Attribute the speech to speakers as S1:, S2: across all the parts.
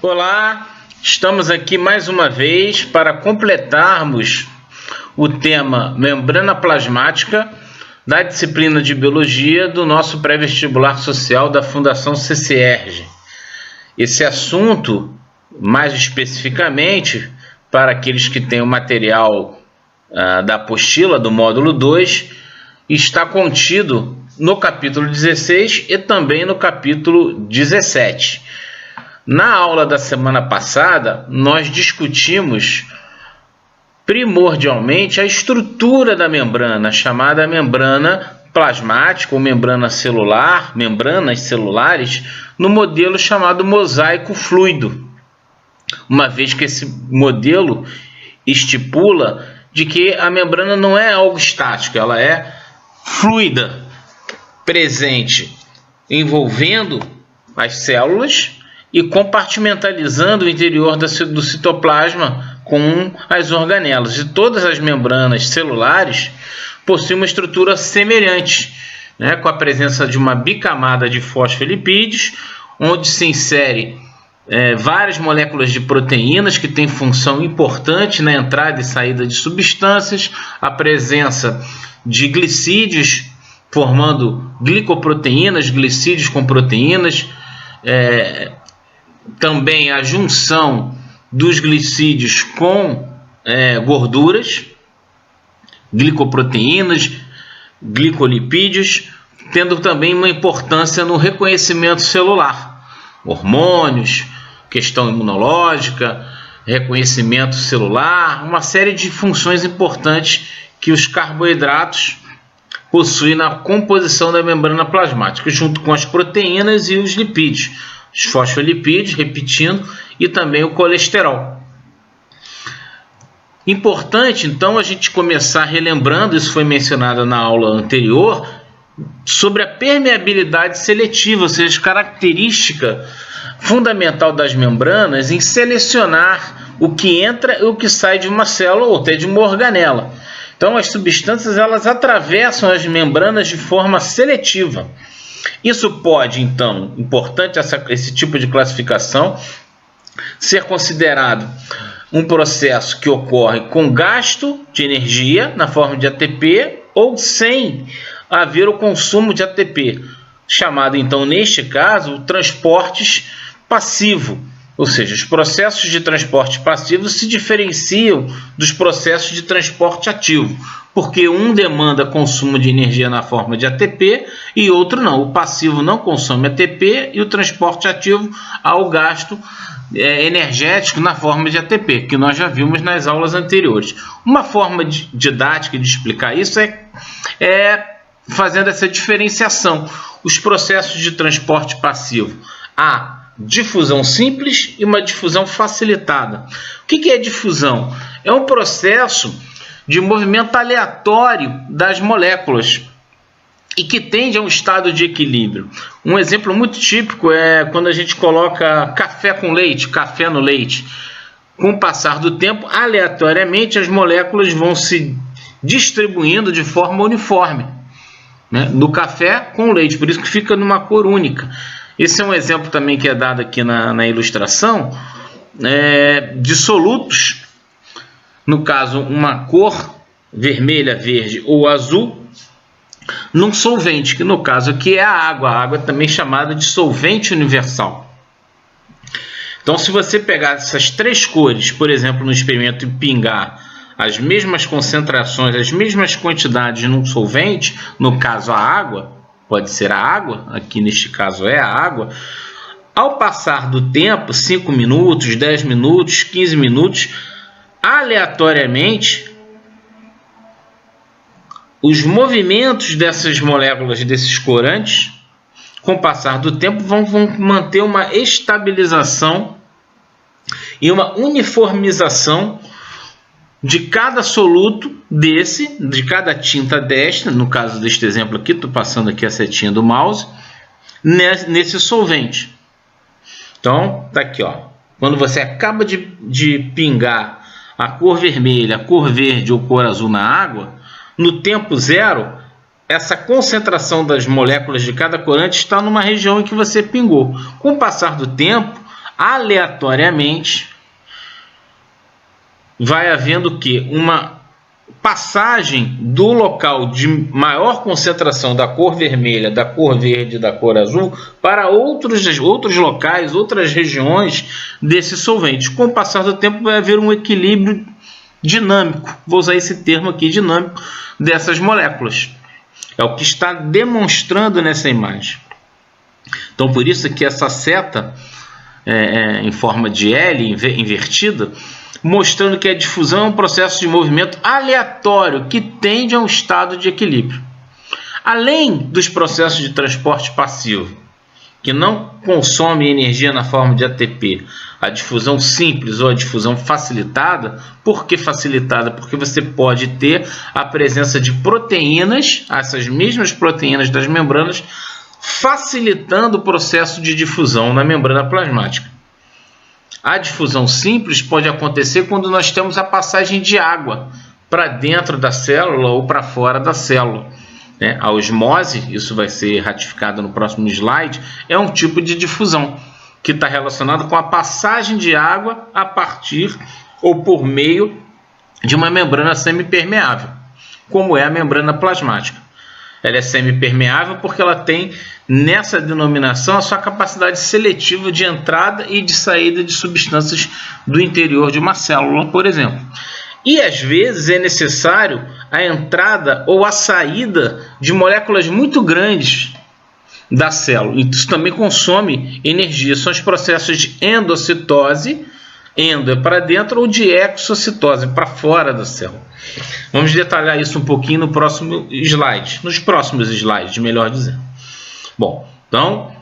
S1: Olá, estamos aqui mais uma vez para completarmos o tema membrana plasmática da disciplina de Biologia do nosso pré-vestibular social da Fundação CCERJ. Esse assunto, mais especificamente, para aqueles que têm o material da apostila do módulo 2, está contido no capítulo 16 e também no capítulo 17. Na aula da semana passada, nós discutimos primordialmente a estrutura da membrana, chamada membrana plasmática ou membrana celular, membranas celulares, no modelo chamado mosaico fluido, uma vez que esse modelo estipula de que a membrana não é algo estático, ela é fluida, presente, envolvendo as células e compartimentalizando o interior do citoplasma com as organelas. E todas as membranas celulares possuem uma estrutura semelhante, com a presença de uma bicamada de fosfolipídios, onde se insere várias moléculas de proteínas que têm função importante na entrada e saída de substâncias, a presença de glicídios formando glicoproteínas, glicídios com proteínas, também a junção dos glicídios com gorduras, glicoproteínas, glicolipídios, tendo também uma importância no reconhecimento celular, hormônios, questão imunológica, reconhecimento celular, uma série de funções importantes que os carboidratos possuem na composição da membrana plasmática, junto com as proteínas e os lipídios, os fosfolipídios, repetindo, e também o colesterol. Importante, então, a gente começar relembrando, isso foi mencionado na aula anterior, sobre a permeabilidade seletiva, ou seja, característica fundamental das membranas em selecionar o que entra e o que sai de uma célula ou até de uma organela. Então, as substâncias elas atravessam as membranas de forma seletiva. Isso pode, então, importante esse tipo de classificação, ser considerado um processo que ocorre com gasto de energia na forma de ATP ou sem haver o consumo de ATP, chamado, então, neste caso, o transporte passivo. Ou seja, os processos de transporte passivo se diferenciam dos processos de transporte ativo, porque um demanda consumo de energia na forma de ATP e outro não. O passivo não consome ATP e o transporte ativo há o gasto energético na forma de ATP, que nós já vimos nas aulas anteriores. Uma forma didática de explicar isso é fazendo essa diferenciação. Os processos de transporte passivo, há difusão simples e uma difusão facilitada. O que é difusão? É um processo de movimento aleatório das moléculas e que tende a um estado de equilíbrio. Um exemplo muito típico é quando a gente coloca café com leite, café no leite. Com o passar do tempo, aleatoriamente, as moléculas vão se distribuindo de forma uniforme, no café com leite, por isso que fica numa cor única. Esse é um exemplo também que é dado aqui na ilustração, de solutos, no caso uma cor vermelha, verde ou azul, num solvente, que no caso aqui é a água também chamada de solvente universal. Então, se você pegar essas três cores, por exemplo, no experimento e pingar as mesmas concentrações, as mesmas quantidades num solvente, no caso a água, pode ser a água, aqui neste caso é a água, ao passar do tempo, 5 minutos, 10 minutos, 15 minutos, aleatoriamente, os movimentos dessas moléculas, desses corantes, com o passar do tempo, vão manter uma estabilização e uma uniformização de cada soluto de cada tinta desta, no caso deste exemplo aqui, estou passando aqui a setinha do mouse, nesse solvente. Então, tá aqui, quando você acaba de pingar a cor vermelha, a cor verde ou cor azul na água, no tempo zero, essa concentração das moléculas de cada corante está numa região em que você pingou. Com o passar do tempo, aleatoriamente vai havendo que uma passagem do local de maior concentração da cor vermelha, da cor verde, da cor azul para outros locais, outras regiões desse solvente. Com o passar do tempo vai haver um equilíbrio dinâmico, vou usar esse termo aqui, dinâmico, dessas moléculas. É o que está demonstrando nessa imagem. Então, por isso que essa seta em forma de L invertida, mostrando que a difusão é um processo de movimento aleatório que tende a um estado de equilíbrio. Além dos processos de transporte passivo, que não consomem energia na forma de ATP, a difusão simples ou a difusão facilitada. Por que facilitada? Porque você pode ter a presença de proteínas, essas mesmas proteínas das membranas, facilitando o processo de difusão na membrana plasmática. A difusão simples pode acontecer quando nós temos a passagem de água para dentro da célula ou para fora da célula. A osmose, isso vai ser ratificado no próximo slide, é um tipo de difusão que está relacionado com a passagem de água a partir ou por meio de uma membrana semipermeável, como é a membrana plasmática. Ela é semipermeável porque ela tem, nessa denominação, a sua capacidade seletiva de entrada e de saída de substâncias do interior de uma célula, por exemplo. E, às vezes, é necessário a entrada ou a saída de moléculas muito grandes da célula. Isso também consome energia. São os processos de endocitose, endo é para dentro, ou de exocitose, para fora da célula. Vamos detalhar isso um pouquinho no próximo slide, nos próximos slides, melhor dizendo. Bom, então,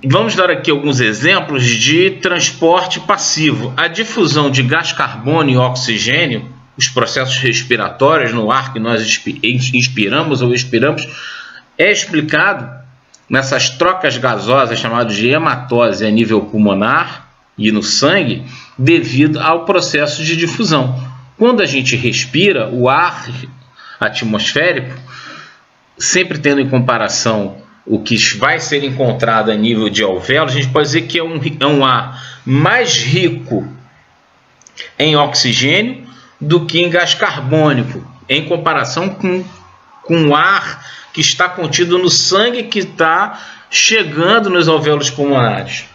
S1: vamos dar aqui alguns exemplos de transporte passivo. A difusão de gás carbônio e oxigênio, os processos respiratórios no ar que nós inspiramos ou expiramos, é explicado nessas trocas gasosas chamadas de hematose a nível pulmonar e no sangue, devido ao processo de difusão. Quando a gente respira, o ar atmosférico, sempre tendo em comparação o que vai ser encontrado a nível de alvéolos, a gente pode dizer que é um ar mais rico em oxigênio do que em gás carbônico, em comparação com o ar que está contido no sangue que está chegando nos alvéolos pulmonares.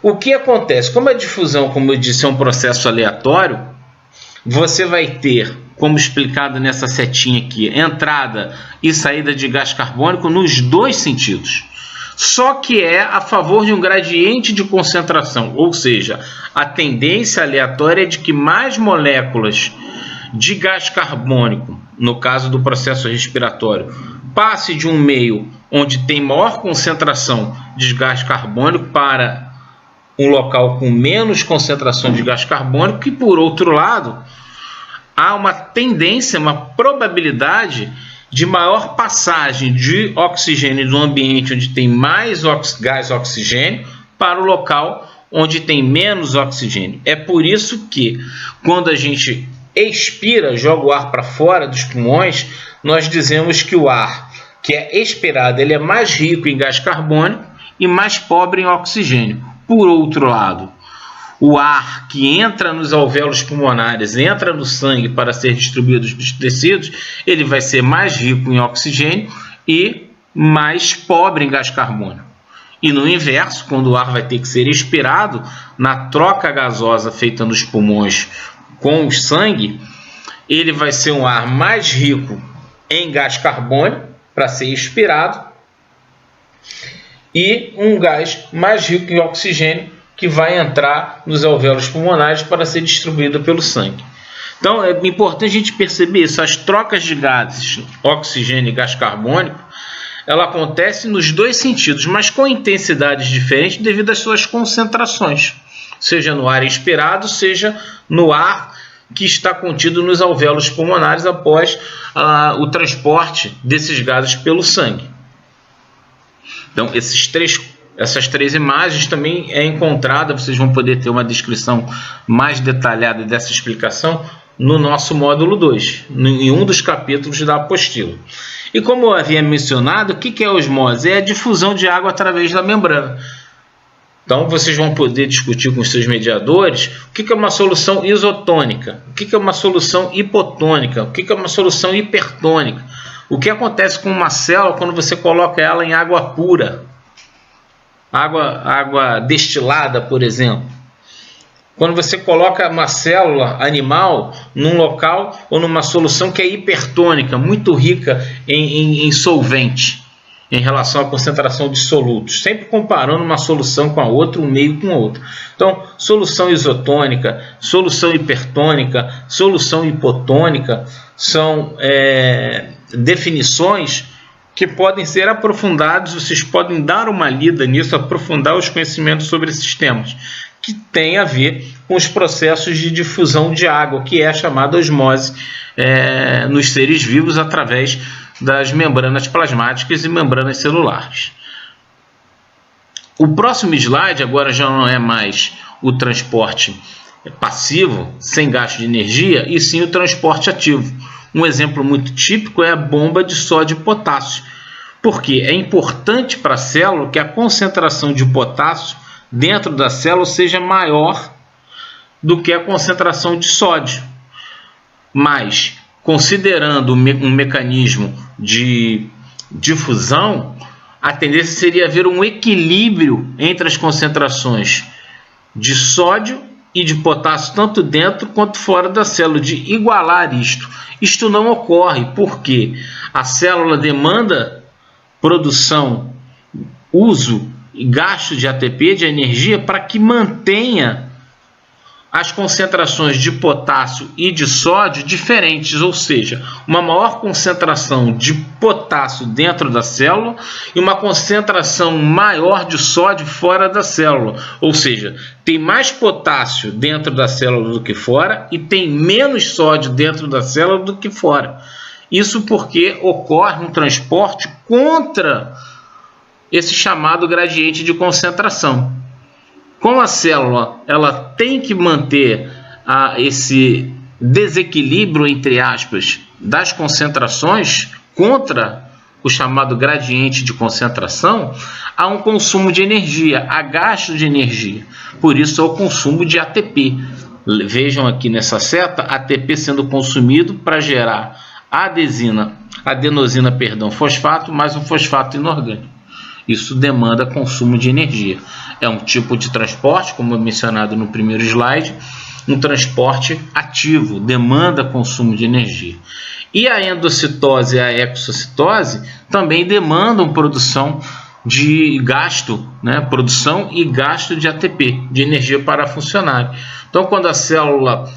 S1: O que acontece? Como a difusão, como eu disse, é um processo aleatório, você vai ter, como explicado nessa setinha aqui, entrada e saída de gás carbônico nos dois sentidos. Só que é a favor de um gradiente de concentração, ou seja, a tendência aleatória é de que mais moléculas de gás carbônico, no caso do processo respiratório, passe de um meio onde tem maior concentração de gás carbônico para um local com menos concentração de gás carbônico, e por outro lado, há uma tendência, uma probabilidade de maior passagem de oxigênio do ambiente onde tem mais gás oxigênio para o local onde tem menos oxigênio. É por isso que, quando a gente expira, joga o ar para fora dos pulmões, nós dizemos que o ar que é expirado ele é mais rico em gás carbônico e mais pobre em oxigênio. Por outro lado, o ar que entra nos alvéolos pulmonares, entra no sangue para ser distribuído nos tecidos, ele vai ser mais rico em oxigênio e mais pobre em gás carbônico. E no inverso, quando o ar vai ter que ser expirado, na troca gasosa feita nos pulmões com o sangue, ele vai ser um ar mais rico em gás carbônico para ser expirado e um gás mais rico em oxigênio que vai entrar nos alvéolos pulmonares para ser distribuído pelo sangue. Então é importante a gente perceber isso. As trocas de gases, oxigênio e gás carbônico, ela acontece nos dois sentidos, mas com intensidades diferentes devido às suas concentrações, seja no ar expirado, seja no ar que está contido nos alvéolos pulmonares após o transporte desses gases pelo sangue. Então, essas três imagens também é encontrada, vocês vão poder ter uma descrição mais detalhada dessa explicação no nosso módulo 2, em um dos capítulos da apostila. E como eu havia mencionado, o que é a osmose? É a difusão de água através da membrana. Então, vocês vão poder discutir com os seus mediadores o que é uma solução isotônica, o que é uma solução hipotônica, o que é uma solução hipertônica. O que acontece com uma célula quando você coloca ela em água pura, água destilada, por exemplo. Quando você coloca uma célula animal num local ou numa solução que é hipertônica, muito rica em solvente, em relação à concentração de solutos, sempre comparando uma solução com a outra, um meio com o outro. Então, solução isotônica, solução hipertônica, solução hipotônica são definições que podem ser aprofundadas, vocês podem dar uma lida nisso, aprofundar os conhecimentos sobre esses temas, que tem a ver com os processos de difusão de água, que é a chamada osmose nos seres vivos através das membranas plasmáticas e membranas celulares. O próximo slide agora já não é mais o transporte passivo, sem gasto de energia, e sim o transporte ativo. Um exemplo muito típico é a bomba de sódio e potássio, porque é importante para a célula que a concentração de potássio dentro da célula seja maior do que a concentração de sódio. Mas, considerando um mecanismo de difusão, a tendência seria haver um equilíbrio entre as concentrações de sódio e de potássio, tanto dentro quanto fora da célula, de igualar isto. Isto não ocorre porque a célula demanda produção, uso e gasto de ATP, de energia, para que mantenha as concentrações de potássio e de sódio diferentes, ou seja, uma maior concentração de potássio dentro da célula e uma concentração maior de sódio fora da célula, ou seja, tem mais potássio dentro da célula do que fora e tem menos sódio dentro da célula do que fora. Isso porque ocorre um transporte contra esse chamado gradiente de concentração. Como a célula ela tem que manter esse desequilíbrio, entre aspas, das concentrações contra o chamado gradiente de concentração, há um consumo de energia, há gasto de energia. Por isso, há o consumo de ATP. Vejam aqui nessa seta, ATP sendo consumido para gerar adenosina, fosfato, mais um fosfato inorgânico. Isso demanda consumo de energia. É um tipo de transporte, como mencionado no primeiro slide, um transporte ativo, demanda consumo de energia. E a endocitose e a exocitose também demandam produção de gasto, produção e gasto de ATP, de energia para funcionar. Então, quando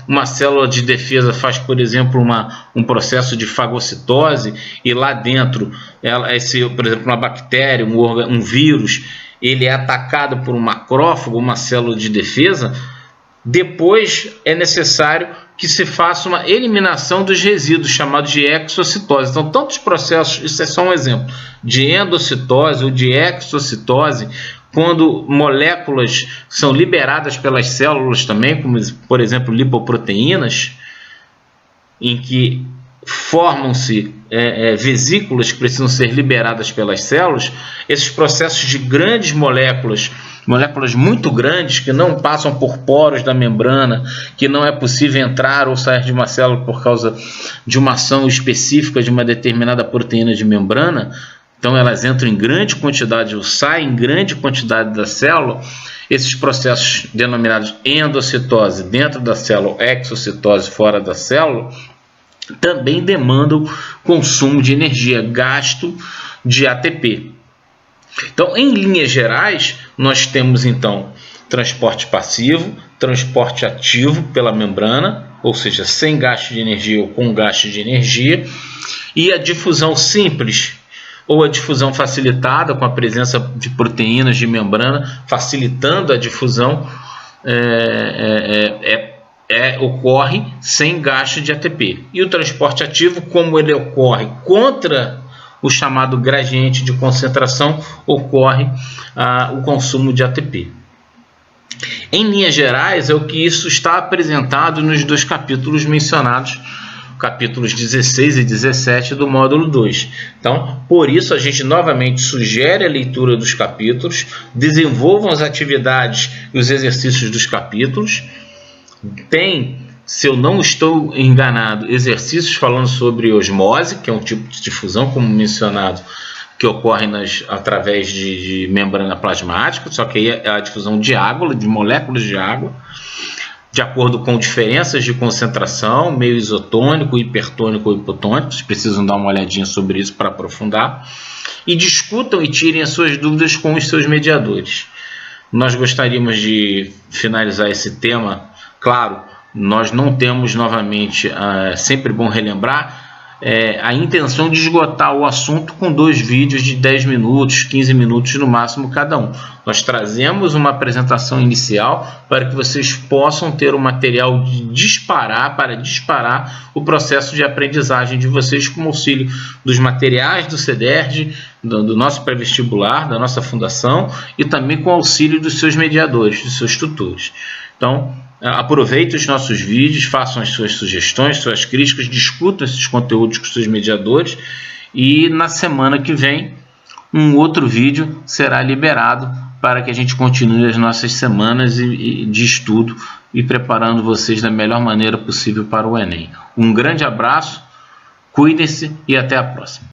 S1: uma célula de defesa faz, por exemplo, um processo de fagocitose e lá dentro, por exemplo, uma bactéria, um vírus, ele é atacado por um macrófago, uma célula de defesa, depois é necessário que se faça uma eliminação dos resíduos, chamados de exocitose. Então, tantos processos, isso é só um exemplo, de endocitose ou de exocitose, quando moléculas são liberadas pelas células também, como, por exemplo, lipoproteínas, em que formam-se vesículas que precisam ser liberadas pelas células, esses processos de grandes moléculas muito grandes, que não passam por poros da membrana, que não é possível entrar ou sair de uma célula por causa de uma ação específica de uma determinada proteína de membrana, então elas entram em grande quantidade ou saem em grande quantidade da célula. Esses processos denominados endocitose dentro da célula, exocitose fora da célula, também demandam consumo de energia, gasto de ATP. Então, em linhas gerais, nós temos então transporte passivo, transporte ativo pela membrana, ou seja, sem gasto de energia ou com gasto de energia, e a difusão simples, ou a difusão facilitada com a presença de proteínas de membrana, facilitando a difusão, ocorre sem gasto de ATP. E o transporte ativo, como ele ocorre contra o chamado gradiente de concentração, ocorre o consumo de ATP. Em linhas gerais, é o que isso está apresentado nos dois capítulos mencionados, capítulos 16 e 17 do módulo 2. Então, por isso, a gente novamente sugere a leitura dos capítulos, desenvolvam as atividades e os exercícios dos capítulos. Tem, se eu não estou enganado, exercícios falando sobre osmose, que é um tipo de difusão, como mencionado, que ocorre através de membrana plasmática, só que aí é a difusão de água, de moléculas de água, de acordo com diferenças de concentração, meio isotônico, hipertônico ou hipotônico. Vocês precisam dar uma olhadinha sobre isso para aprofundar. E discutam e tirem as suas dúvidas com os seus mediadores. Nós gostaríamos de finalizar esse tema. Claro, nós não temos, novamente, sempre bom relembrar, a intenção de esgotar o assunto com 2 vídeos de 10 minutos, 15 minutos no máximo cada um. Nós trazemos uma apresentação inicial para que vocês possam ter o material para disparar o processo de aprendizagem de vocês com o auxílio dos materiais do CEDERJ, do nosso pré-vestibular, da nossa fundação e também com o auxílio dos seus mediadores, dos seus tutores. Então, aproveite os nossos vídeos, façam as suas sugestões, suas críticas, discutam esses conteúdos com seus mediadores e na semana que vem um outro vídeo será liberado para que a gente continue as nossas semanas de estudo e preparando vocês da melhor maneira possível para o Enem. Um grande abraço, cuidem-se e até a próxima.